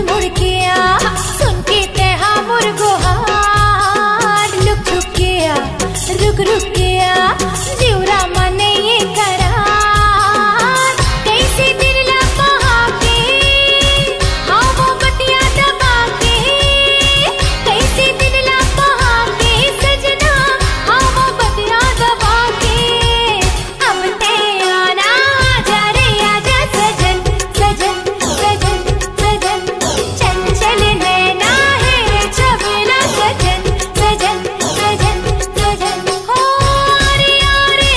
मुड़ के आ, सुन के तेहा मुर्गो हार। लुक लुक के आ, रुक रुक के आ, जिवरा मने ये करार। कैसे दिल लगा के हाँ वो बतिया दबा के, कैसे दिल लगा के सजना हाँ वो बतिया दबा के। अब ते आना आजा रे आजा सजन सजन सजन सजन, चंचल नैना है छबीला सजन सजन सजन सजन। हो रे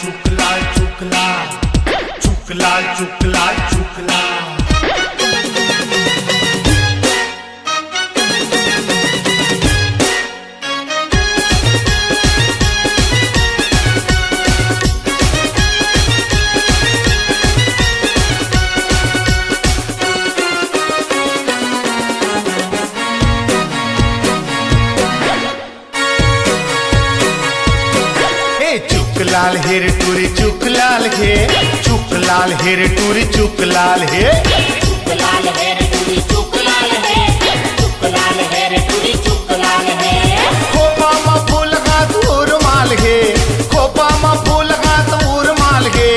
चुकलाल चुकलाल चुकलाल चुकलाल चुकलाल चुकलाल हेर टूरी चुकलाल हे चुकलाल हेर टूरी चुकलाल हे चुकलाल हेर टूरी चुकलाल हे चुकलाल हेर टूरी चुकलाल हे खोपा मा फूल हाथ उरमाल हे खोपा मा फूल हाथ उरमाल हे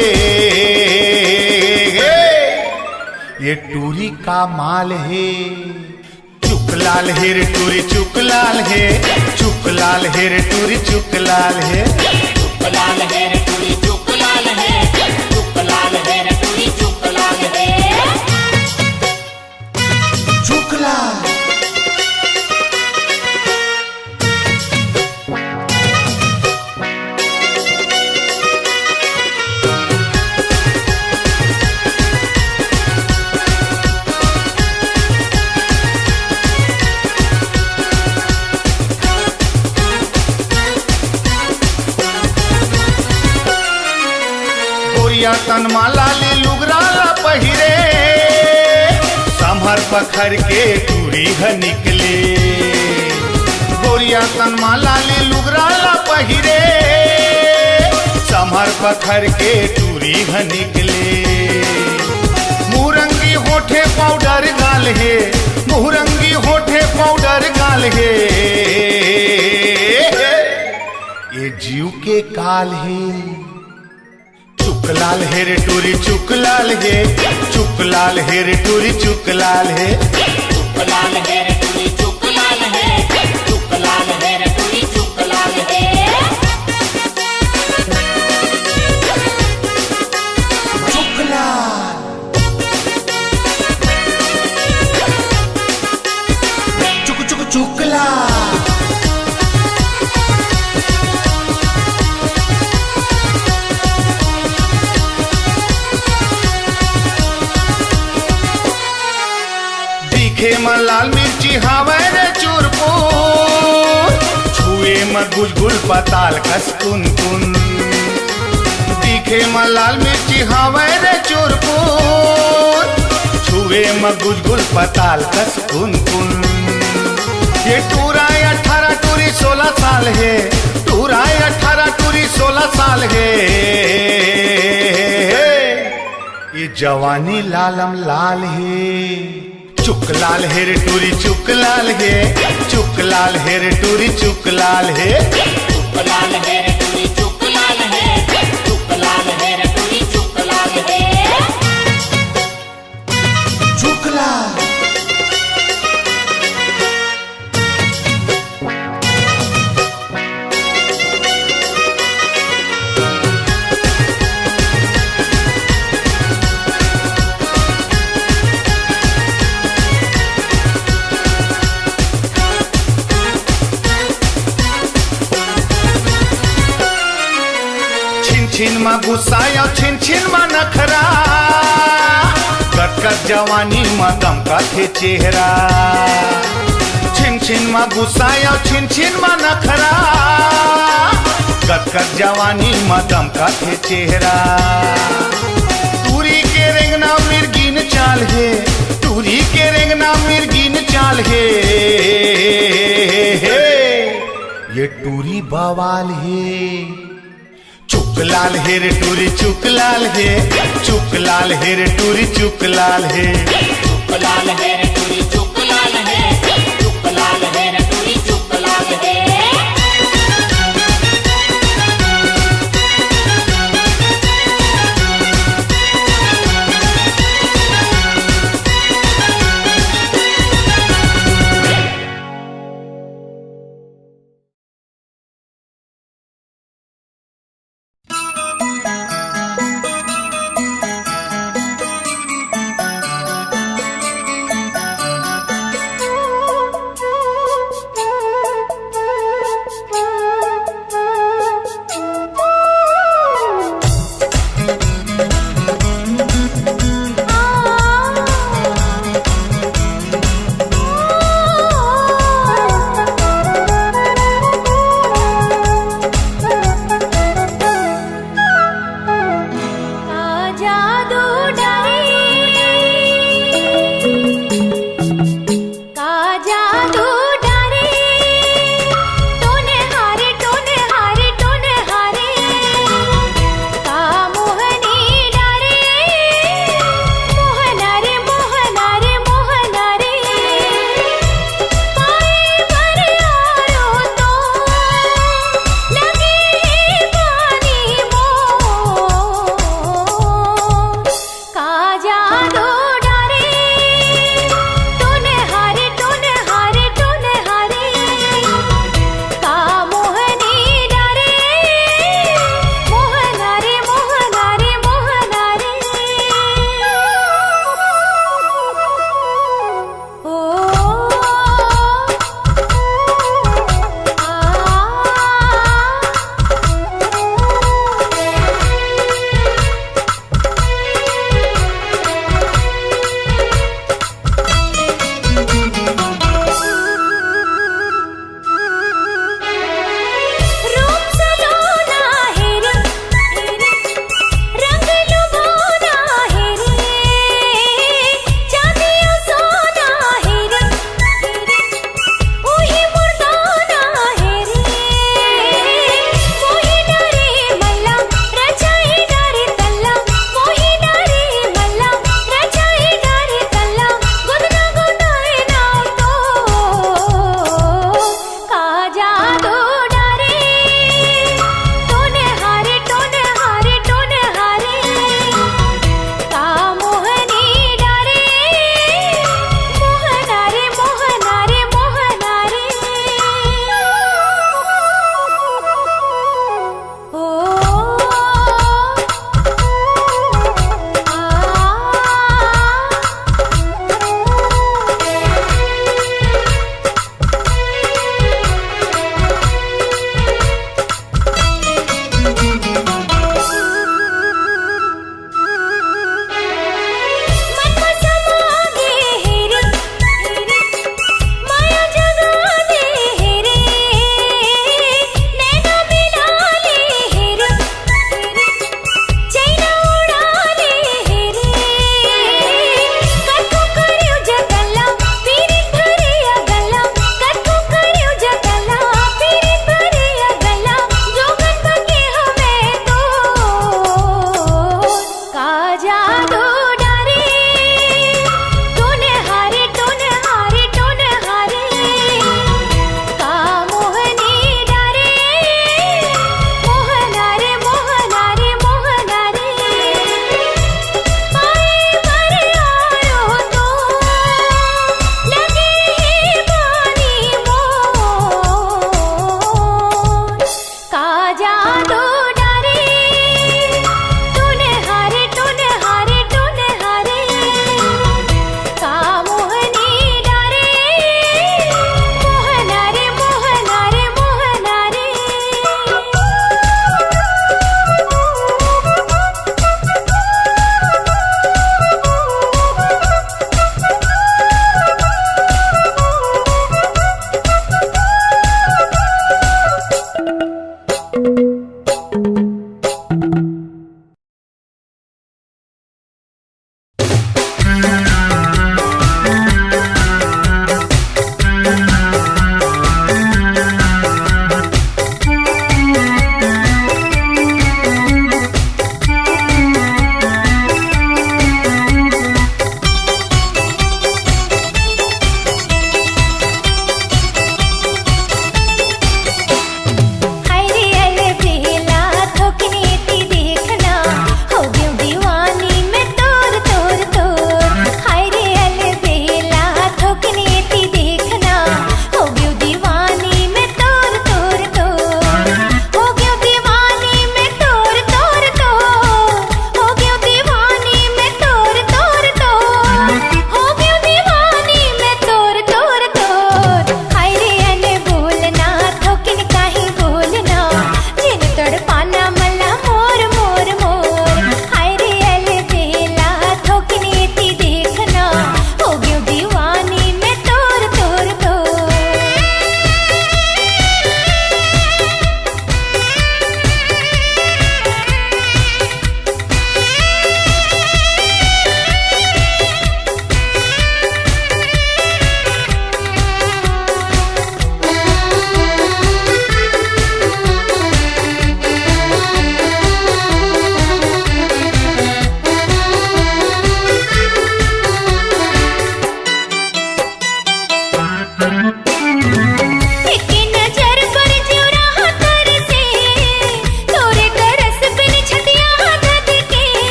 ये टूरी का माल है चुकलाल हेर टूरी चुकलाल हे चुकलाल हेर टूरी चुकलाल हे चुकलाल हेर टूरी चुकलाल हे चुकलाल हेर टूरी चुकलाल हे चुकलाल तनमाला ले लुगराला पहिरे संभर पखर के टूरी ह निकले गोरिया तनमाला ले लुगराला पहिरे संभर पखर के टूरी ह निकले मुरंगी होठे पाउडर गाल है मुरंगी होठे पाउडर गाल है ये जीव के काल है चुकलाल हेर टूरी चुकलाल हे चुकलाल हेर टूरी चुकलाल हे चुकलाल हेर टूरी चुकलाल हे चुकलाल हेर टूरी चुकलाल हे चुकलाल चुक चुक चुकलाल दिखे म लाल मिर्ची हवे रे चूरपुर छुए म गुलगुल पताल कस कुन कुन दिखे म लाल मिर्ची हवे रे चूरपुर छुए म गुलगुल पताल कस कुन कुन ये टूरा 18 टूरी 16 साल है टूरा 18 टूरी 16 साल है ये जवानी लालम लाल है चुकलाल हेर टूरी चुकलाल हे चुकलाल हेर टूरी चुकलाल हे चुकलाल हेर टूरी चुकलाल हे चुकलाल हेर टूरी चुकलाल हे चुकलाल छिन मा गुस्साया छिन छिन मा नखरा कटकट जवानी मा दमका थे चेहरा छिन छिन मा गुस्साया छिन छिन मा नखरा कटकट जवानी मा दमका थे चेहरा टूरी के रेंगना मिर्गीन चाल है टूरी के रेंगना मिर्गीन चाल है ये टूरी बवाल है चुकलाल हेर टूरी चुकलाल हे चुकलाल हेर टूरी चुकलाल हे चुकलाल हेर टूरी चुकलाल हे चुकलाल हेर टूरी चुकलाल हे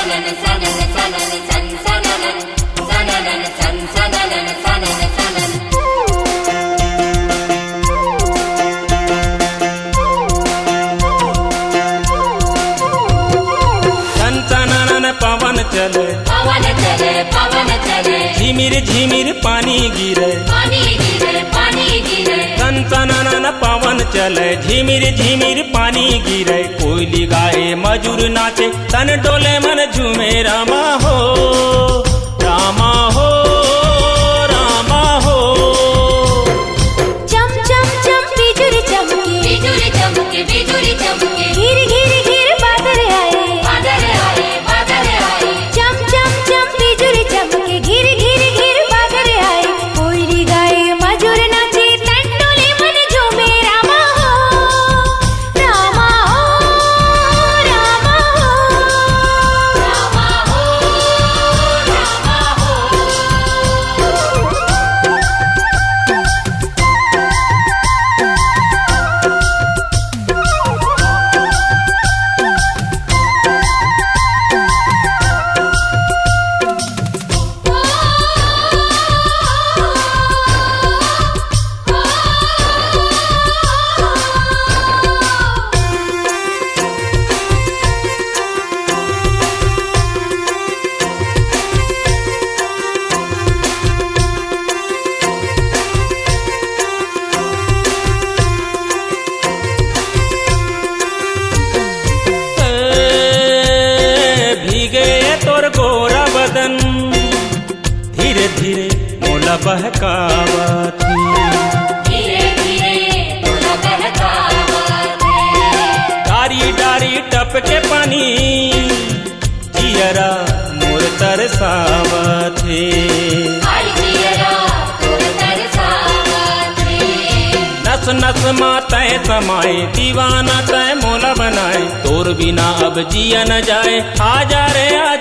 सनन सनन सनन सन सनन सनन सन सनन सनन सनन सनसनानन पवन चले पवन चले झिमिर झिमिर पानी गिरे पानी गिरे सनसनानन पवन चले झिमिर झिमिर पानी गिरे कोयली गाए मजूर नाचे तन डोले मन झूमे रामा हो रामा हो रामा हो चम चम चम बिजुरी चमके बिजुली चमके घिर घिर घिर बादल आए चम चम चम बिजुरी चमके घिर घिर घिर बादल आए कोयली गाए मजूर नाचे तन डोले मन झूमे रामा हो रामा हो रामा हो रामा हो रामा हो भीगे तोर गोरा बदन धीरे धीरे मोला बहकावती धीरे धीरे तोला बहकावते डारी डारी टपके पानी जियरा मोर तरसावथे आई जियरा तोर तरसावते नस नस माँ तय समाए दीवाना तय मोला बनाए तोर बिना अब जिया न जाए आ जा रे आ